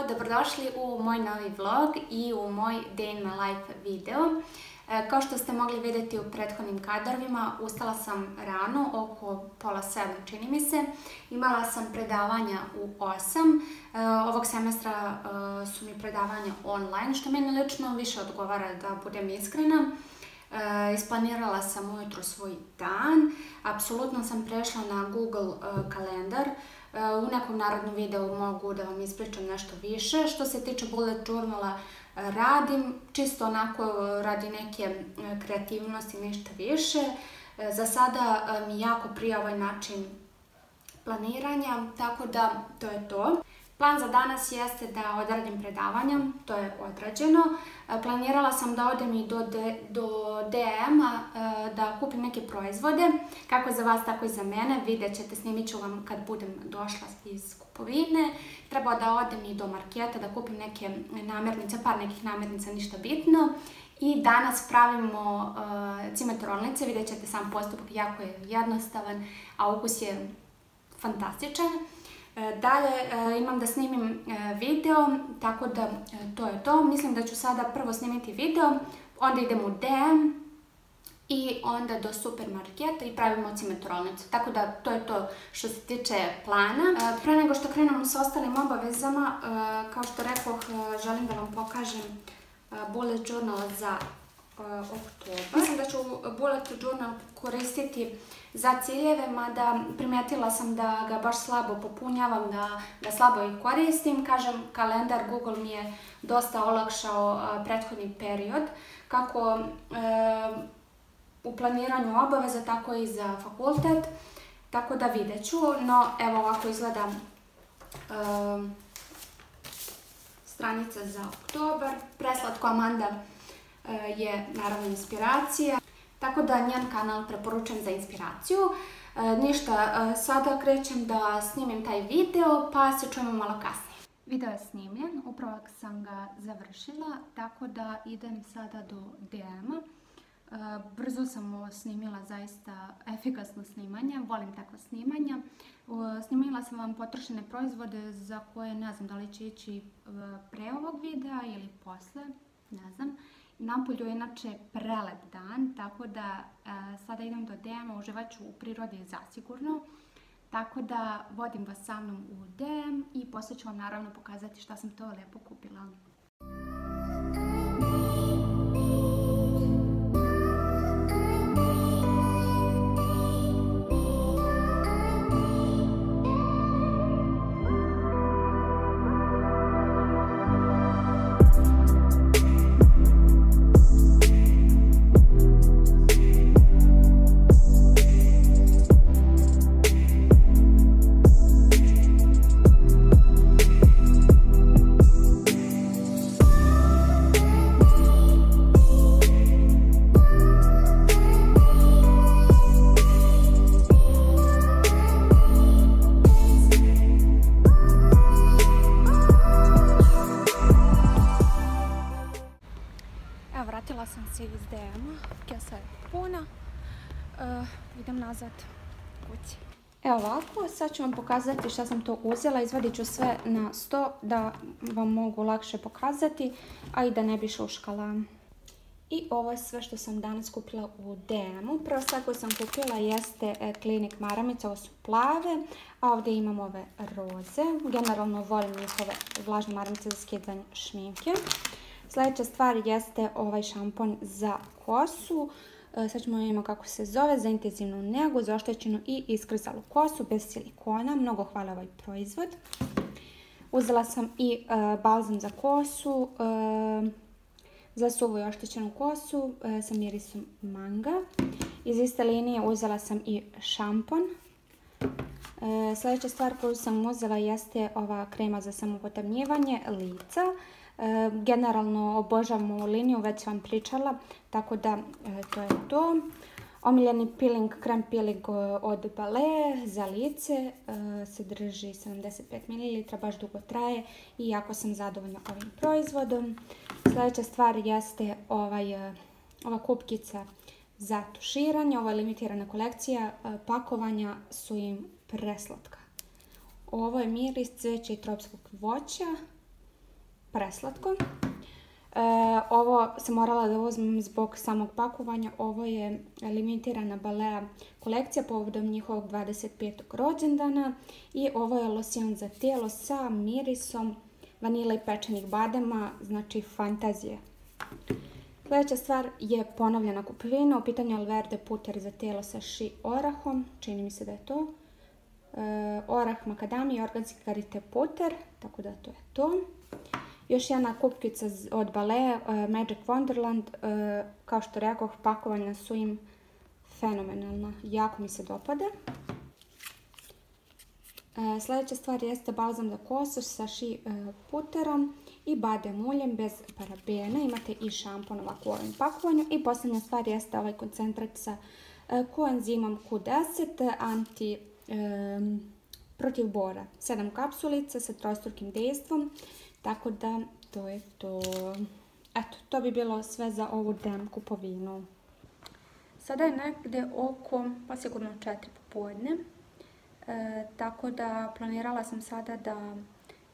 Dobrodošli u moj novi vlog i u moj Day in my life video. Kao što ste mogli vidjeti u prethodnim kadrovima, ustala sam rano, oko pola 7 čini mi se. Imala sam predavanja u 8. Ovog semestra su mi predavanja online, što meni lično više odgovara, da budem iskrena. Isplanirala sam ujutro svoj dan, apsolutno sam prešla na Google kalendar. U nekom narednom videu mogu da vam ispričam nešto više. Što se tiče bullet journala, radim čisto onako radi neke kreativnosti, ništa više. Za sada mi jako prija ovaj način planiranja, tako da to je to. Plan za danas jeste da odradim predavanja, to je odrađeno. Planirala sam da odem i do DM-a da kupim neke proizvode, kako za vas, tako i za mene. Vidjet ćete, snimit ću vam kad budem došla iz kupovine. Treba da odem i do marketa da kupim neke namirnice, par nekih namirnica, ništa bitno. I danas pravimo cimetorolnice, vidjet ćete sam postupak, jako je jednostavan, a ukus je fantastičan. Dalje imam da snimim video, tako da to je to. Mislim da ću sada prvo snimiti video, onda idem u DM i onda do supermarketa i pravimo cimetorolnicu. Tako da to je to što se tiče plana. Pre nego što krenemo s ostalim obavezama, kao što rekoh, želim da vam pokažem bullet journal za oktobar. Mislim da ću bullet journal koristiti za ciljeve, mada primetila sam da ga baš slabo popunjavam, da ga slabo i koristim. Kažem, kalendar Google mi je dosta olakšao prethodni period, kako u planiranju obaveza, tako i za fakultet, tako da vidjet ću. No, evo ovako izgleda stranica za oktobar. Preslatko Amanda je naravno inspiracija, tako da njen kanal preporučujem za inspiraciju. Ništa, sada krećem da snimim taj video, pa se čujemo malo kasnije. Video je snimljen, upravo sam ga završila, tako da idem sada do DM-a. Brzo sam snimila, zaista efikasno snimanje, volim takva snimanja. Snimila sam vam potrošene proizvode za koje ne znam da li će ići pre ovog videa ili posle, ne znam. Napolju je inače prelep dan, tako da sada idem do DM-a, uživat ću u prirodi zasigurno. Tako da vodim vas sa mnom u DM i poslije ću vam naravno pokazati šta sam to lijepo kupila. Vratila sam se iz DM-a, kesa je puna, idem nazad kući. Evo ovako, sad ću vam pokazati šta sam to uzela, izvadit ću sve na sto da vam mogu lakše pokazati, a i da ne bi šuškala. I ovo je sve što sam danas kupila u DM-u. Prva stvar koju sam kupila jeste Clinique maramice, ovo su plave, a ovdje imam ove roze. Generalno volim njihove vlažne maramice za skidanje šminke. Sljedeća stvar jeste ovaj šampon za kosu. Sad ćemo vidjeti kako se zove, za intenzivnu njegu, za oštećenu i iskrizalu kosu, bez silikona. Mnogo hvala ovaj proizvod. Uzela sam i balzam za kosu, za suvu i oštećenu kosu sa mirisom manga. Iz iste linije uzela sam i šampon. Sljedeća stvar koju sam uzela jeste ova krema za samopotamnjivanje lica. Generalno obožavam ovu liniju, već sam pričala, tako da to je to. Omiljeni peeling, krem peeling od Balea za lice, sadrži 75 ml, baš dugo traje i jako sam zadovoljna ovim proizvodom. Sljedeća stvar jeste ova kupkica za tuširanje, ovo je limitirana kolekcija, pakovanja su im preslatka. Ovo je miris cveća i tropskog voća. Preslatko. Ovo sam morala da uzmem zbog samog pakovanja. Ovo je limitirana Balea kolekcija povodom njihovog 25. rođendana i ovo je losion za tijelo sa mirisom vanile i pečenih badema, znači fantazije. Sljedeća stvar je ponovljena kupovina, u pitanju Alverde puter za tijelo sa shea orahom, čini mi se da je to. Orah, makadamija i organski karité puter, tako da to je to. Još jedna kupkica od Balea, Magic Wonderland, kao što rekoh, pakovanja su im fenomenalna, jako mi se dopada. Sljedeća stvar jeste balzam za kosu sa shea puterom i badem uljem bez parabena, imate i šampon ovako u ovom pakovanju. I posljednja stvar jeste ovaj koncentrat sa koenzimom Q10, protiv bora, 7 kapsulica sa trostrukim dejstvom. Tako da, to je to. Eto, to bi bilo sve za ovu DM kupovinu. Sada je negdje oko, pa sigurno 4 popodne. tako da planirala sam sada da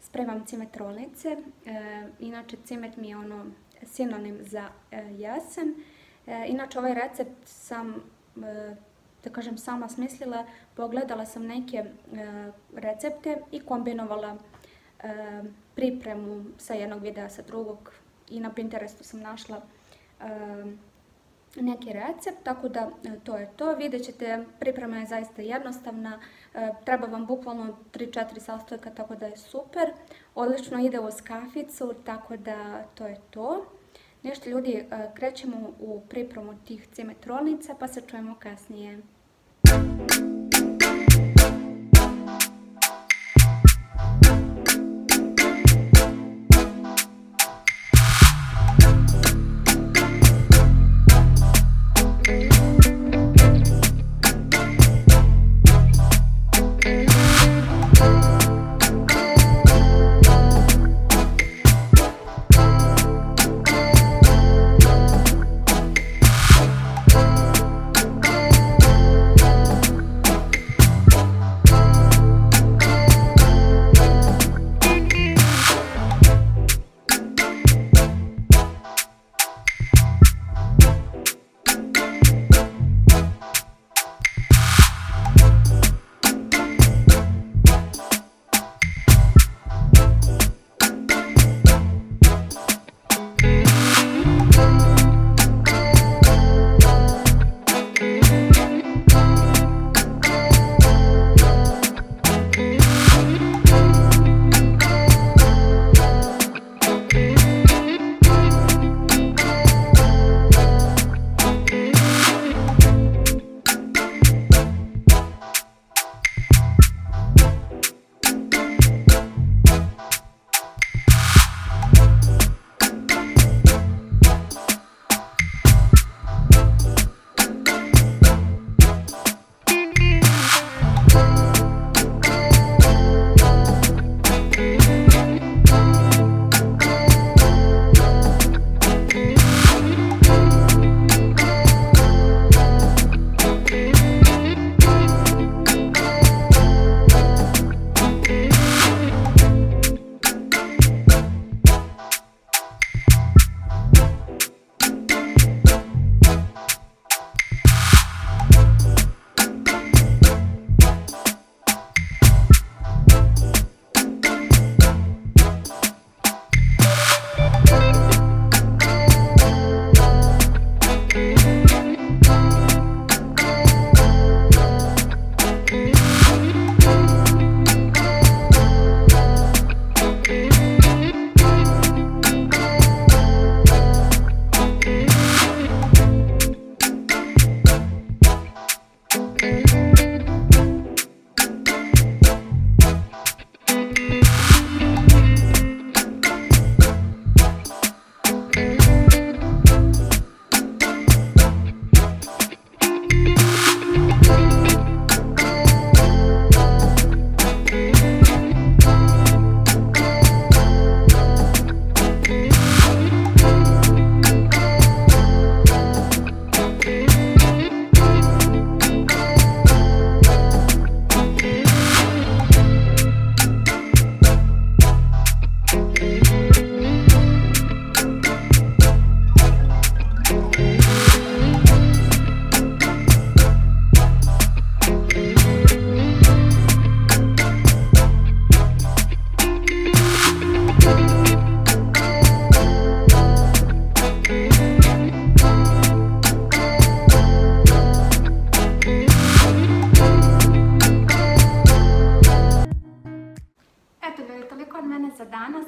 spremam cimet rolnice. Inače, cimet mi je sinonim za jesen. Inače, ovaj recept sam, da kažem, sama smislila. Pogledala sam neke recepte i kombinovala pripremu sa jednog videa sa drugog i na Pinterestu sam našla neki recept, tako da to je to. Vidjet ćete, priprema je zaista jednostavna, treba vam bukvalno 3-4 sastojka, tako da je super. Odlično ide uz kaficu, tako da to je to. Nešto ljudi, krećemo u pripremu tih cimet rolnica, pa se čujemo kasnije.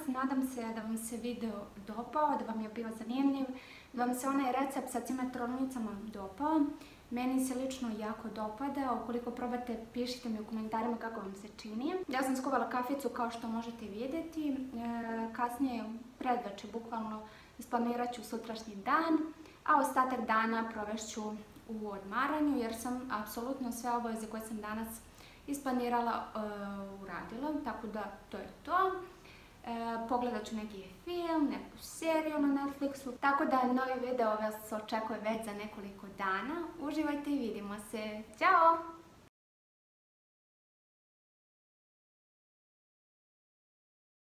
Nadam se da vam se video dopao, da vam je bio zanimljiv, da vam se onaj recept sa cimet rolnicama dopao. Meni se lično jako dopada, ukoliko probate pišite mi u komentarima kako vam se čini. Ja sam skuvala kaficu kao što možete vidjeti, kasnije predveče bukvalno isplanirat ću sutrašnji dan, a ostatak dana provešću u odmaranju jer sam apsolutno sve obaveze koje sam danas isplanirala uradila, tako da to je to. Pogledat ću neki film, neku seriju na Netflixu, tako da novi video vas očekuje već za nekoliko dana. Uživajte i vidimo se. Ćao!